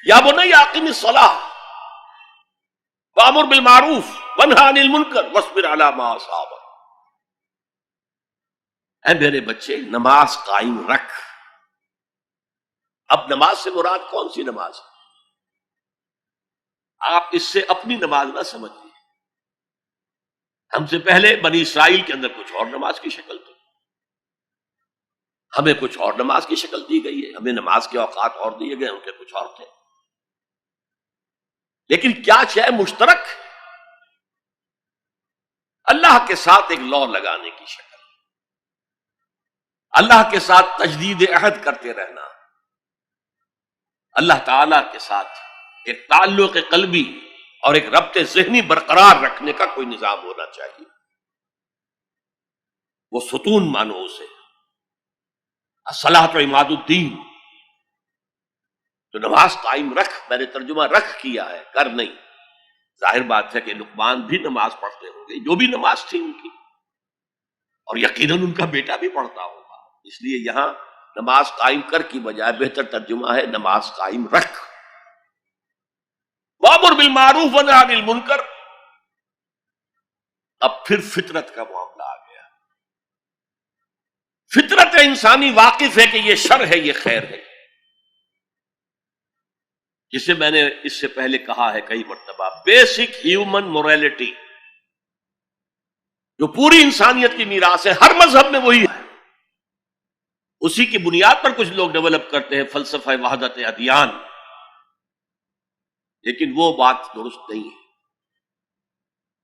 یا بنی اقم الصلاۃ وامر بالمعروف وانہی عن المنکر واصبر علی ما اصابک. اے میرے بچے نماز قائم رکھ. اب نماز سے مراد کون سی نماز ہے؟ آپ اس سے اپنی نماز نہ سمجھیے. ہم سے پہلے بنی اسرائیل کے اندر کچھ اور نماز کی شکل تھی، ہمیں کچھ اور نماز کی شکل دی گئی ہے، ہمیں نماز کے اوقات اور دیے گئے، ان کے کچھ اور تھے. لیکن کیا شے مشترک؟ اللہ کے ساتھ ایک لا لگانے کی شکل، اللہ کے ساتھ تجدید عہد کرتے رہنا، اللہ تعالی کے ساتھ ایک تعلق قلبی اور ایک ربط ذہنی برقرار رکھنے کا کوئی نظام ہونا چاہیے. وہ ستون مانو اسے، الصلاۃ عماد الدین. تو نماز قائم رکھ، میں نے ترجمہ رکھ کیا ہے، کر نہیں. ظاہر بات ہے کہ لقمان بھی نماز پڑھتے ہوں گے، جو بھی نماز تھی ان کی، اور یقیناً ان کا بیٹا بھی پڑھتا ہوگا. اس لیے یہاں نماز قائم کر کی بجائے بہتر ترجمہ ہے نماز قائم رکھ. وامر بالمعروف وانہی عن المنکر. اب پھر فطرت کا معاملہ آ گیا. فطرت انسانی واقف ہے کہ یہ شر ہے، یہ خیر ہے، جسے میں نے اس سے پہلے کہا ہے کئی مرتبہ، بیسک ہیومن موریلٹی جو پوری انسانیت کی میراث ہے، ہر مذہب میں وہی ہے. اسی کی بنیاد پر کچھ لوگ ڈیولپ کرتے ہیں فلسفہ وحدت ادیان، لیکن وہ بات درست نہیں ہے.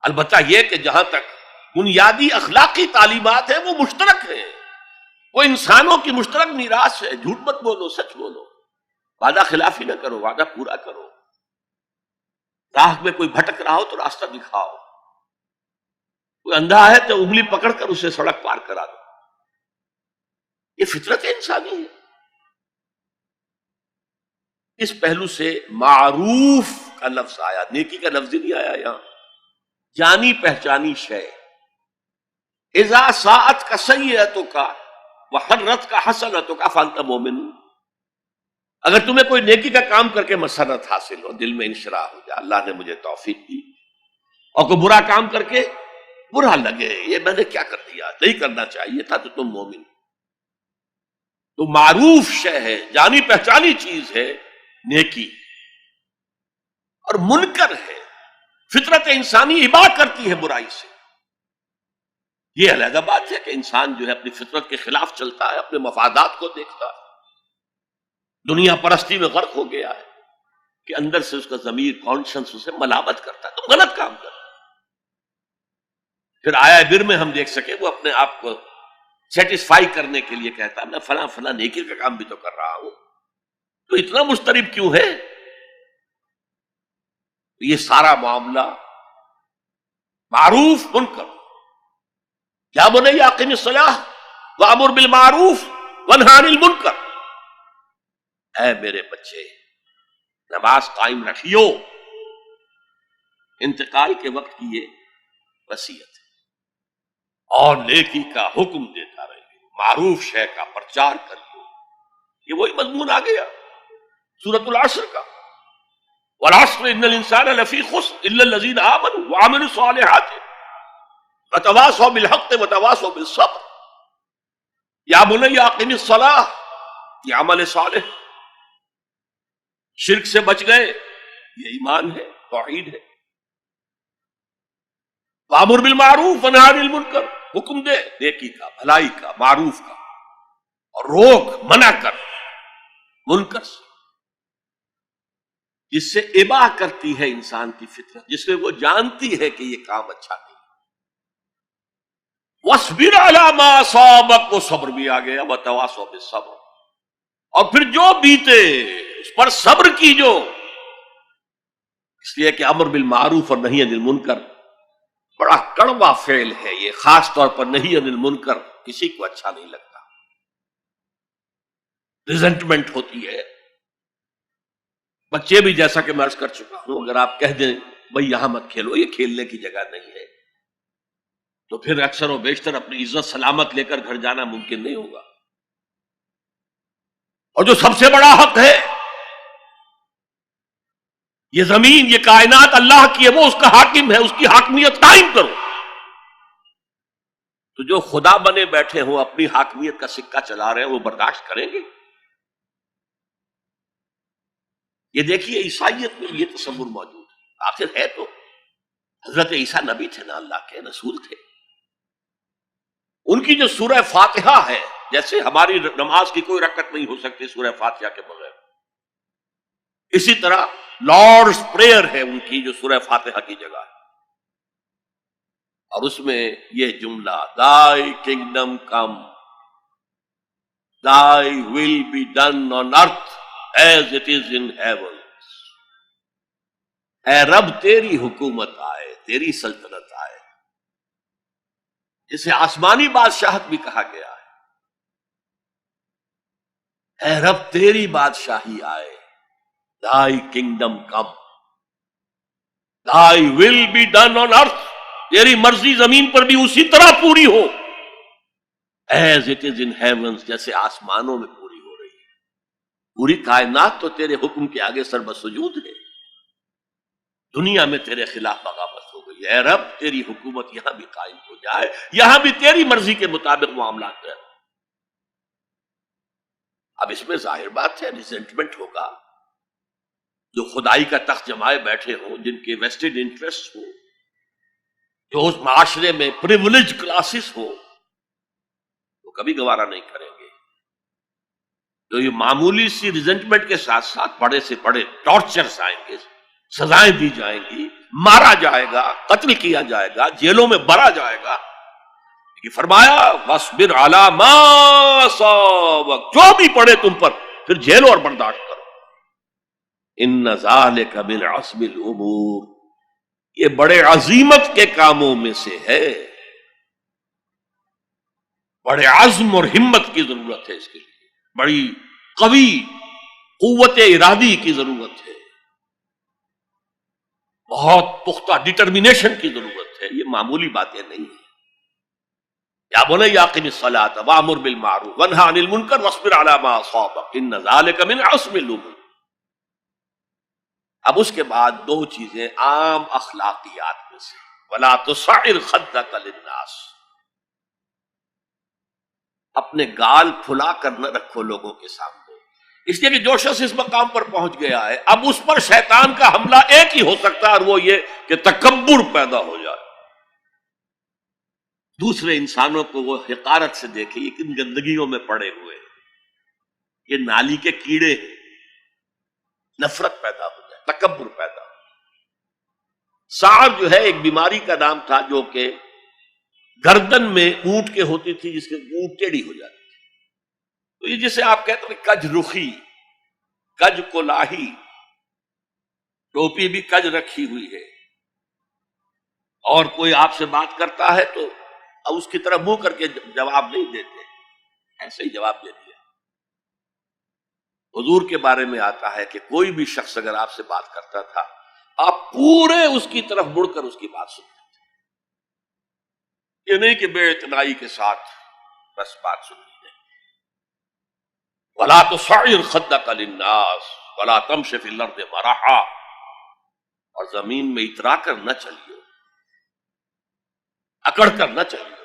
البتہ یہ کہ جہاں تک بنیادی اخلاقی تعلیمات ہیں وہ مشترک ہیں، وہ انسانوں کی مشترک میراث ہے. جھوٹ مت بولو، سچ بولو، وعدہ خلافی نہ کرو، وعدہ پورا کرو. راہ میں کوئی بھٹک رہا ہو تو راستہ دکھاؤ، کوئی اندھا ہے تو انگلی پکڑ کر اسے سڑک پار کرا دو. یہ فطرت انسانی ہے. اس پہلو سے معروف کا لفظ آیا، نیکی کا لفظ نہیں آیا یہاں. جانی پہچانی شے. اذا ساعت کا سیئتک وحرت کا حسنتک فانت مومن. اگر تمہیں کوئی نیکی کا کام کر کے مسرت حاصل ہو، دل میں انشراح ہو جائے اللہ نے مجھے توفیق دی، اور کوئی برا کام کر کے برا لگے یہ میں نے کیا کر دیا، نہیں کرنا چاہیے تھا، تو تم مومن. تو معروف شے ہے، جانی پہچانی چیز ہے نیکی. اور منکر ہے، فطرت انسانی ابا کرتی ہے برائی سے. یہ علیحدہ بات ہے کہ انسان جو ہے اپنی فطرت کے خلاف چلتا ہے، اپنے مفادات کو دیکھتا ہے، دنیا پرستی میں غرق ہو گیا ہے کہ اندر سے اس کا ضمیر کانشنس اسے ملامت کرتا ہے تم غلط کام کر. پھر آیا بر میں ہم دیکھ سکے وہ اپنے آپ کو سیٹسفائی کرنے کے لیے کہتا ہے میں فلاں فلاں نیکی کا کام بھی تو کر رہا ہوں، تو اتنا مضطرب کیوں ہے؟ یہ سارا معاملہ معروف منکر. یا بنی اقم الصلاۃ وامر بالمعروف وانہی عن المنکر. اے میرے بچے نماز قائم رکھیو. انتقال کے وقت کی یہ وصیت ہے. اور نیکی کا حکم دیتا رہیے، معروف شے کا پرچار کریو. یہ وہی مضمون آ گیا سورۃ العصر کا، والعصر ان الانسان لفی خسر الا الذین آمنوا وعملوا الصالحات وتواصوا بالحق وتواصوا بالصبر. یا بنی اقم الصلاۃ، یہ عمل صالح. شرک سے بچ گئے، یہ ایمان ہے، توحید ہے. وامر بالمعروف ونہی عن المنکر، حکم دے نیکی کا، بھلائی کا، معروف کا، اور روک منع کر منکر سے، جس سے ابا کرتی ہے انسان کی فطرت، جس میں وہ جانتی ہے کہ یہ کام اچھا نہیں. وَاصْبِرْ عَلَىٰ مَا أَصَابَكَ، وہ صبر بھی آ گیا، وَتَوَاصَوْا بِالصَّبْرِ، اور پھر جو بیتے اس پر صبر کیجو. اس لیے کہ امر بالمعروف اور نہی عن المنکر بڑا کڑوا فعل ہے. یہ خاص طور پر نہی عن المنکر کسی کو اچھا نہیں لگتا، ریزنٹمنٹ ہوتی ہے. بچے بھی جیسا کہ میں عرض کر چکا ہوں، اگر آپ کہہ دیں بھئی یہاں مت کھیلو، یہ کھیلنے کی جگہ نہیں ہے، تو پھر اکثر و بیشتر اپنی عزت سلامت لے کر گھر جانا ممکن نہیں ہوگا. اور جو سب سے بڑا حق ہے یہ زمین، یہ کائنات اللہ کی ہے، وہ اس کا حاکم ہے، اس کی حاکمیت قائم کرو. تو جو خدا بنے بیٹھے ہوں، اپنی حاکمیت کا سکہ چلا رہے ہیں، وہ برداشت کریں گے؟ یہ دیکھیے عیسائیت میں یہ تصور موجود ہے. آخر ہے تو حضرت عیسیٰ نبی تھے نا، اللہ کے رسول تھے. ان کی جو سورہ فاتحہ ہے، جیسے ہماری نماز کی کوئی رکعت نہیں ہو سکتی سورہ فاتحہ کے بغیر، اسی طرح لارڈز پریئر ہے ان کی جو سورہ فاتحہ کی جگہ ہے. اور اس میں یہ جملہ Thy kingdom come, Thy will be done on earth as it is in heaven. اے رب تیری حکومت آئے، تیری سلطنت آئے، جسے آسمانی بادشاہت بھی کہا گیا ہے. اے رب تیری بادشاہی آئے، Thy kingdom come, Thy will be done on earth. تیری مرضی زمین پر بھی اسی طرح پوری ہو as it is in heavens، جیسے آسمانوں میں پوری ہو رہی ہے. پوری کائنات تو تیرے حکم کے آگے سر بسجود ہے. دنیا میں تیرے خلاف بغاوت ہو گئی. اے رب تیری حکومت یہاں بھی قائم ہو جائے، یہاں بھی تیری مرضی کے مطابق معاملات کریں. اب اس میں ظاہر بات ہے ریزنٹمنٹ ہوگا. جو خدائی کا تخت جمائے بیٹھے ہوں، جن کے ویسٹڈ انٹرسٹ ہو، جو اس معاشرے میں پریولیج کلاسز ہو، وہ کبھی گوارا نہیں کریں گے. تو یہ معمولی سی ریزنٹمنٹ کے ساتھ ساتھ بڑے سے بڑے ٹارچرز آئیں گے، سزائیں دی جائیں گی، مارا جائے گا، قتل کیا جائے گا، جیلوں میں بھرا جائے گا. یہ فرمایا وَاصْبِرْ عَلَىٰ مَا أَصَابَكَ، جو بھی پڑے تم پر پھر جھیلو اور برداشت کرو. إِنَّ ذَلِكَ مِنْ عَزْمِ الْأُمُورِ، یہ بڑے عظیمت کے کاموں میں سے ہے. بڑے عزم اور ہمت کی ضرورت ہے اس کے لیے، بڑی قوی قوت ارادی کی ضرورت ہے، بہت پختہ ڈٹرمینیشن کی ضرورت ہے. یہ معمولی باتیں نہیں ہیں. یا بنی اقم الصلاۃ وامر بالمعروف وانہی عن المنکر واصبر علی ما اصابک ان ذلک من عزم الامور. اب اس کے بعد دو چیزیں عام اخلاقیات میں سے، ولا تصعر خدک للناس، اپنے گال پھلا کر نہ رکھو لوگوں کے سامنے. اس لیے کہ جو شخص اس مقام پر پہنچ گیا ہے، اب اس پر شیطان کا حملہ ایک ہی ہو سکتا ہے، اور وہ یہ کہ تکبر پیدا ہو جائے. دوسرے انسانوں کو وہ حقارت سے دیکھے، یہ کن گندگیوں میں پڑے ہوئے ہیں، یہ نالی کے کیڑے ہیں. نفرت پیدا ہو جائے، تکبر پیدا ہو جائے. سعر جو ہے ایک بیماری کا نام تھا جو کہ گردن میں اونٹ کے ہوتی تھی، جس کے اونٹ ٹیڑھی ہو جاتی تھی. تو یہ جسے آپ کہتے ہیں کج رخی، کج کولاہی، ٹوپی بھی کج رکھی ہوئی ہے، اور کوئی آپ سے بات کرتا ہے تو اب اس کی طرف منہ کر کے جواب نہیں دیتے، ایسے ہی جواب دے دیا. حضور کے بارے میں آتا ہے کہ کوئی بھی شخص اگر آپ سے بات کرتا تھا، آپ پورے اس کی طرف مڑ کر اس کی بات سنتے تھے. یہ نہیں کہ بے اعتنائی کے ساتھ بس بات سنی نہیں. وَلَا تُصَعِّرْ خَدَّكَ لِلنَّاسِ وَلَا تَمْشِ فِي الْأَرْضِ مَرَحًا، اور زمین میں اترا کر نہ چلیو، اکڑ کر نہ چلیو.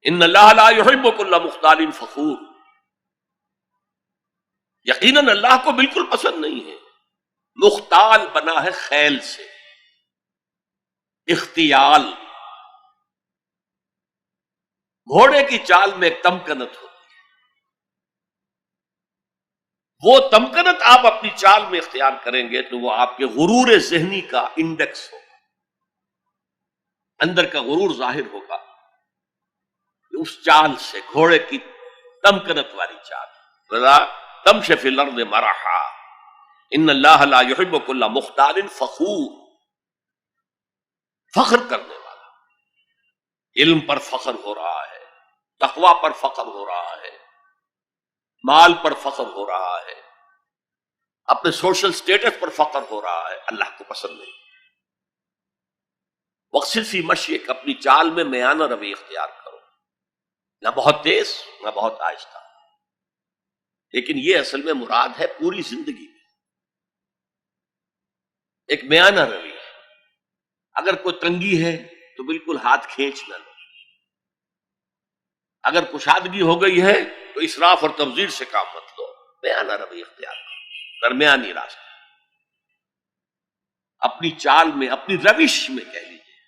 ان اللہ لا يحب كل مختال فخور، یقیناً اللہ کو بالکل پسند نہیں ہے مختال بنا ہے خیل سے، اختیال. گھوڑے کی چال میں ایک تمکنت ہوتی ہے، وہ تمکنت آپ اپنی چال میں اختیار کریں گے تو وہ آپ کے غرور ذہنی کا انڈیکس ہوگا، اندر کا غرور ظاہر ہوگا. اس چال سے، گھوڑے کی تمکنت والی چال، وَلَا تَمْشِ فِي الْأَرْضِ مَرَحًا إِنَّ اللَّهَ لَا يُحِبُّ كُلَّ مُخْتَالٍ فَخُورٍ. فخر کرنے والا، علم پر فخر ہو رہا ہے، تقوی پر فخر ہو رہا ہے، مال پر فخر ہو رہا ہے، اپنے سوشل سٹیٹس پر فخر ہو رہا ہے، اللہ کو پسند نہیں. وقصد فی مشیک، اپنی چال میں میانہ روی اختیار کرو، نہ بہت تیز نہ بہت آہستہ. لیکن یہ اصل میں مراد ہے پوری زندگی میں. ایک میانہ روی ہے. اگر کوئی تنگی ہے تو بالکل ہاتھ کھینچ نہ لو، اگر کشادگی ہو گئی ہے تو اسراف اور تبذیر سے کام مت لو. میانہ روی اختیار کرو، درمیانی راستہ. اپنی چال میں، اپنی روش میں کہہ لیجیے،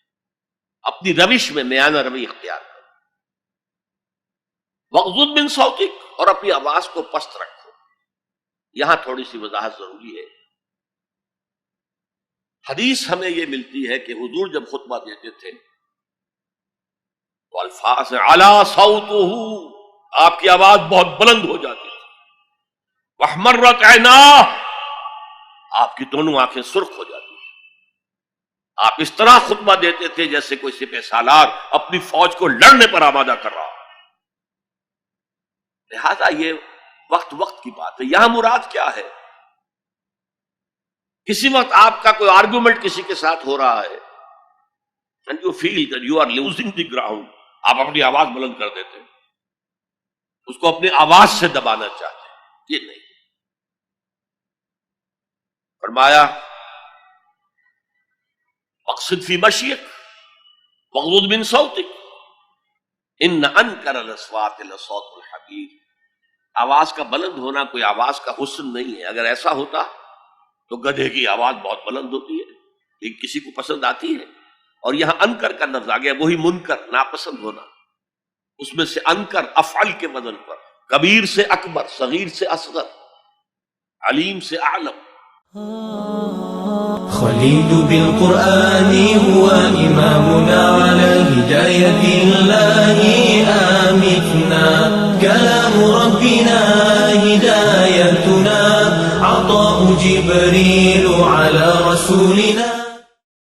اپنی روش میں میانہ روی اختیار کرو. وغضض من صوتک، اور اپنی آواز کو پست رکھو. یہاں تھوڑی سی وضاحت ضروری ہے. حدیث ہمیں یہ ملتی ہے کہ حضور جب خطبہ دیتے تھے تو الفاظ علی صوتہ، آپ کی آواز بہت بلند ہو جاتی تھی. واحمرت عیناہ، آپ کی دونوں آنکھیں سرخ ہو جاتی تھی. آپ اس طرح خطبہ دیتے تھے جیسے کوئی سپہ سالار اپنی فوج کو لڑنے پر آمادہ کر رہا ہو. لہذا یہ وقت وقت کی بات ہے. یہاں مراد کیا ہے؟ کسی وقت آپ کا کوئی آرگومنٹ کسی کے ساتھ ہو رہا ہے and you feel that you are losing the ground، آپ اپنی آواز بلند کر دیتے ہیں، اس کو اپنی آواز سے دبانا چاہتے ہیں. یہ نہیں. فرمایا اقصد فی مشیک واغضض من صوتک ان انکر الاصوات لصوت الحمیر. آواز کا بلند ہونا کوئی آواز کا حسن نہیں ہے. اگر ایسا ہوتا تو گدھے کی آواز بہت بلند ہوتی ہے، لیکن کسی کو پسند آتی ہے. اور یہاں انکر کا لفظ آ گیا، وہی منکر، ناپسند ہونا. اس میں سے انکر افعل کے وزن پر، کبیر سے اکبر، صغیر سے اصغر، علیم سے اعلم. خليل بالقرآن هو إمامنا على هداية الله آمتنا. كلام ربنا هدايتنا، عطاء جبريل على رسولنا.